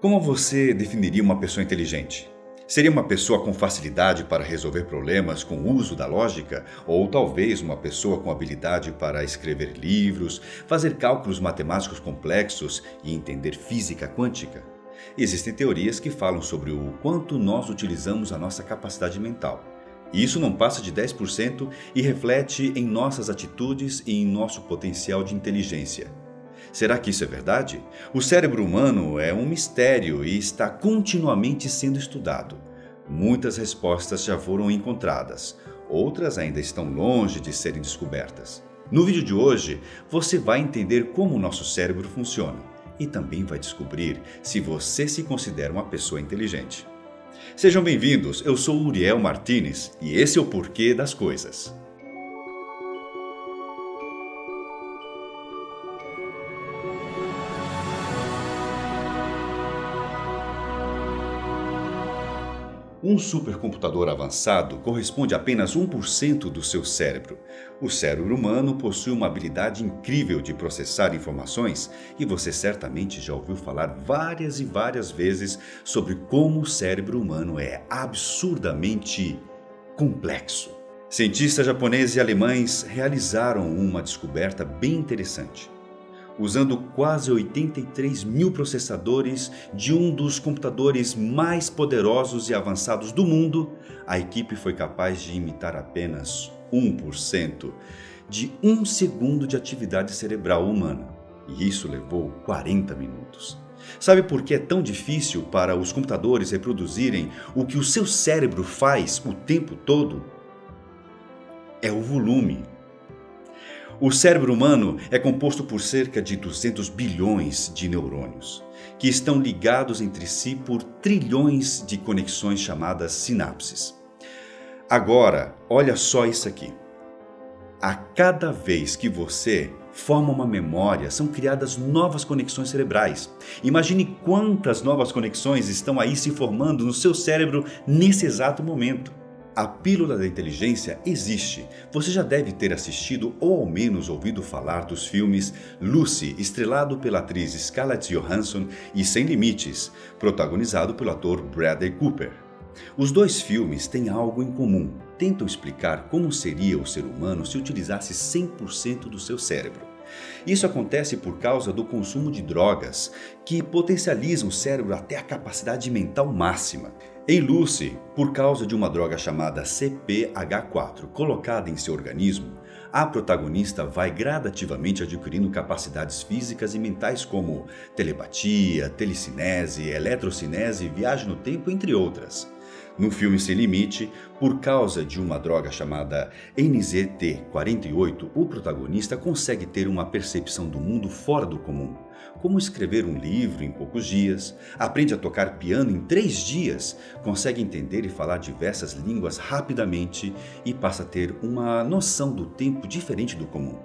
Como você definiria uma pessoa inteligente? Seria uma pessoa com facilidade para resolver problemas com o uso da lógica? Ou talvez uma pessoa com habilidade para escrever livros, fazer cálculos matemáticos complexos e entender física quântica? Existem teorias que falam sobre o quanto nós utilizamos a nossa capacidade mental. E isso não passa de 10% e reflete em nossas atitudes e em nosso potencial de inteligência. Será que isso é verdade? O cérebro humano é um mistério e está continuamente sendo estudado. Muitas respostas já foram encontradas, outras ainda estão longe de serem descobertas. No vídeo de hoje, você vai entender como o nosso cérebro funciona e também vai descobrir se você se considera uma pessoa inteligente. Sejam bem-vindos, eu sou Uriel Martins e esse é o Porquê das Coisas. Um supercomputador avançado corresponde a apenas 1% do seu cérebro. O cérebro humano possui uma habilidade incrível de processar informações e você certamente já ouviu falar várias e várias vezes sobre como o cérebro humano é absurdamente complexo. Cientistas japoneses e alemães realizaram uma descoberta bem interessante. Usando quase 83 mil processadores de um dos computadores mais poderosos e avançados do mundo, a equipe foi capaz de imitar apenas 1% de 1 segundo de atividade cerebral humana. E isso levou 40 minutos. Sabe por que é tão difícil para os computadores reproduzirem o que o seu cérebro faz o tempo todo? É o volume. O cérebro humano é composto por cerca de 200 bilhões de neurônios, que estão ligados entre si por trilhões de conexões chamadas sinapses. Agora, olha só isso aqui. A cada vez que você forma uma memória, são criadas novas conexões cerebrais. Imagine quantas novas conexões estão aí se formando no seu cérebro nesse exato momento. A pílula da inteligência existe. Você já deve ter assistido ou ao menos ouvido falar dos filmes Lucy, estrelado pela atriz Scarlett Johansson, e Sem Limites, protagonizado pelo ator Bradley Cooper. Os dois filmes têm algo em comum. Tentam explicar como seria o ser humano se utilizasse 100% do seu cérebro. Isso acontece por causa do consumo de drogas, que potencializam o cérebro até a capacidade mental máxima. Em Lucy, por causa de uma droga chamada CPH4 colocada em seu organismo, a protagonista vai gradativamente adquirindo capacidades físicas e mentais como telepatia, telecinese, eletrocinese, viagem no tempo, entre outras. No filme Sem Limite, por causa de uma droga chamada NZT-48, o protagonista consegue ter uma percepção do mundo fora do comum, como escrever um livro em poucos dias, aprende a tocar piano em 3 dias, consegue entender e falar diversas línguas rapidamente e passa a ter uma noção do tempo diferente do comum.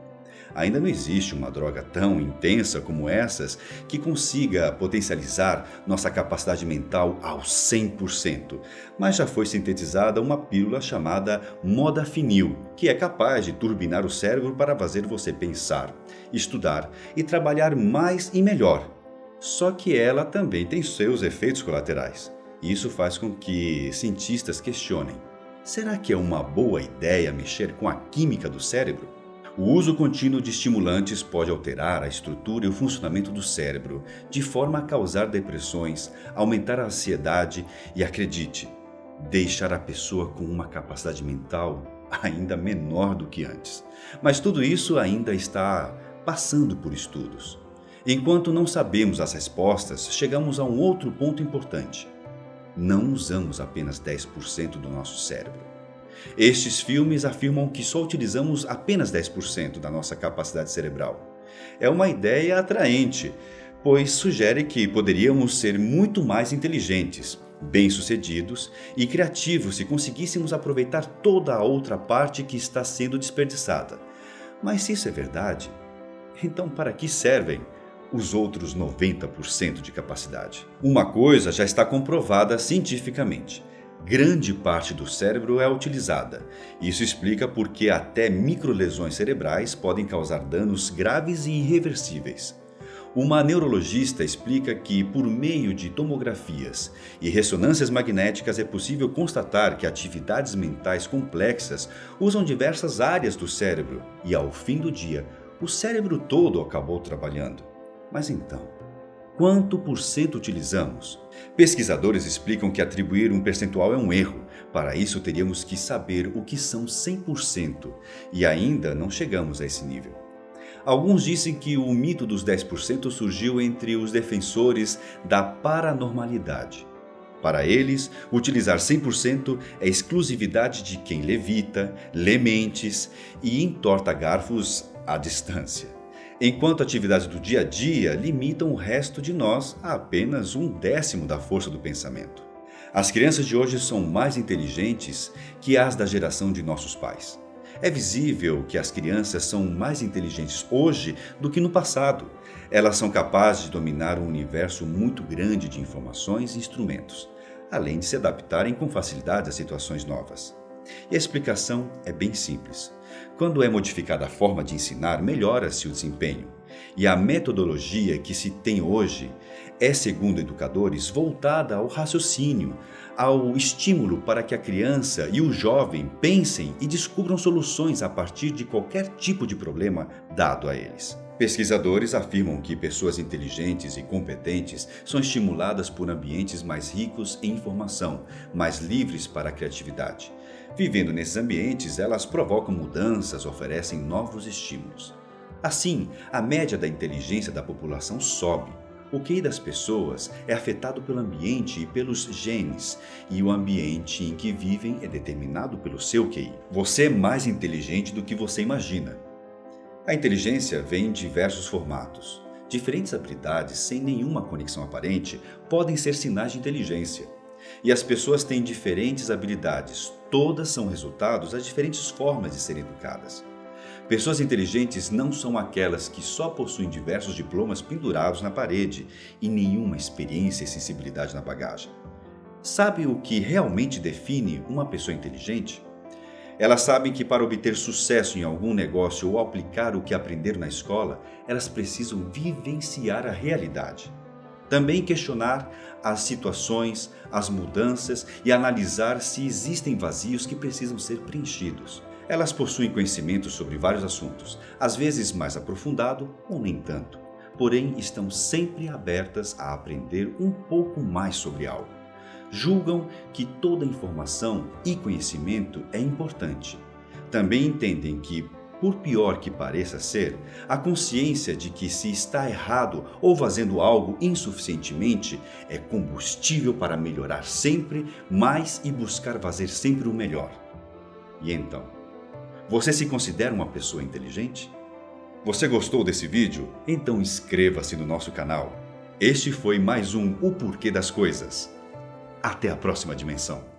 Ainda não existe uma droga tão intensa como essas que consiga potencializar nossa capacidade mental ao 100%, mas já foi sintetizada uma pílula chamada modafinil, que é capaz de turbinar o cérebro para fazer você pensar, estudar e trabalhar mais e melhor. Só que ela também tem seus efeitos colaterais. Isso faz com que cientistas questionem: será que é uma boa ideia mexer com a química do cérebro? O uso contínuo de estimulantes pode alterar a estrutura e o funcionamento do cérebro, de forma a causar depressões, aumentar a ansiedade e, acredite, deixar a pessoa com uma capacidade mental ainda menor do que antes. Mas tudo isso ainda está passando por estudos. Enquanto não sabemos as respostas, chegamos a um outro ponto importante. Não usamos apenas 10% do nosso cérebro. Estes filmes afirmam que só utilizamos apenas 10% da nossa capacidade cerebral. É uma ideia atraente, pois sugere que poderíamos ser muito mais inteligentes, bem-sucedidos e criativos se conseguíssemos aproveitar toda a outra parte que está sendo desperdiçada. Mas se isso é verdade, então para que servem os outros 90% de capacidade? Uma coisa já está comprovada cientificamente. Grande parte do cérebro é utilizada. Isso explica por que até microlesões cerebrais podem causar danos graves e irreversíveis. Uma neurologista explica que, por meio de tomografias e ressonâncias magnéticas, é possível constatar que atividades mentais complexas usam diversas áreas do cérebro e, ao fim do dia, o cérebro todo acabou trabalhando. Mas então, quanto por cento utilizamos? Pesquisadores explicam que atribuir um percentual é um erro. Para isso, teríamos que saber o que são 100%, e ainda não chegamos a esse nível. Alguns dizem que o mito dos 10% surgiu entre os defensores da paranormalidade. Para eles, utilizar 100% é exclusividade de quem levita, lê mentes e entorta garfos à distância, enquanto atividades do dia a dia limitam o resto de nós a apenas 1/10 da força do pensamento. As crianças de hoje são mais inteligentes que as da geração de nossos pais. É visível que as crianças são mais inteligentes hoje do que no passado. Elas são capazes de dominar um universo muito grande de informações e instrumentos, além de se adaptarem com facilidade a situações novas. E a explicação é bem simples. Quando é modificada a forma de ensinar, melhora-se o desempenho. E a metodologia que se tem hoje é, segundo educadores, voltada ao raciocínio, ao estímulo para que a criança e o jovem pensem e descubram soluções a partir de qualquer tipo de problema dado a eles. Pesquisadores afirmam que pessoas inteligentes e competentes são estimuladas por ambientes mais ricos em informação, mais livres para a criatividade. Vivendo nesses ambientes, elas provocam mudanças, oferecem novos estímulos. Assim, a média da inteligência da população sobe. O QI das pessoas é afetado pelo ambiente e pelos genes, e o ambiente em que vivem é determinado pelo seu QI. Você é mais inteligente do que você imagina. A inteligência vem em diversos formatos. Diferentes habilidades, sem nenhuma conexão aparente, podem ser sinais de inteligência. E as pessoas têm diferentes habilidades, todas são resultados das diferentes formas de serem educadas. Pessoas inteligentes não são aquelas que só possuem diversos diplomas pendurados na parede e nenhuma experiência e sensibilidade na bagagem. Sabe o que realmente define uma pessoa inteligente? Elas sabem que para obter sucesso em algum negócio ou aplicar o que aprenderam na escola, elas precisam vivenciar a realidade. Também questionar as situações, as mudanças e analisar se existem vazios que precisam ser preenchidos. Elas possuem conhecimento sobre vários assuntos, às vezes mais aprofundado ou nem tanto, porém estão sempre abertas a aprender um pouco mais sobre algo. Julgam que toda informação e conhecimento é importante. Também entendem que, por pior que pareça ser, a consciência de que se está errado ou fazendo algo insuficientemente é combustível para melhorar sempre mais e buscar fazer sempre o melhor. E então, você se considera uma pessoa inteligente? Você gostou desse vídeo? Então inscreva-se no nosso canal. Este foi mais um O Porquê das Coisas. Até a próxima dimensão.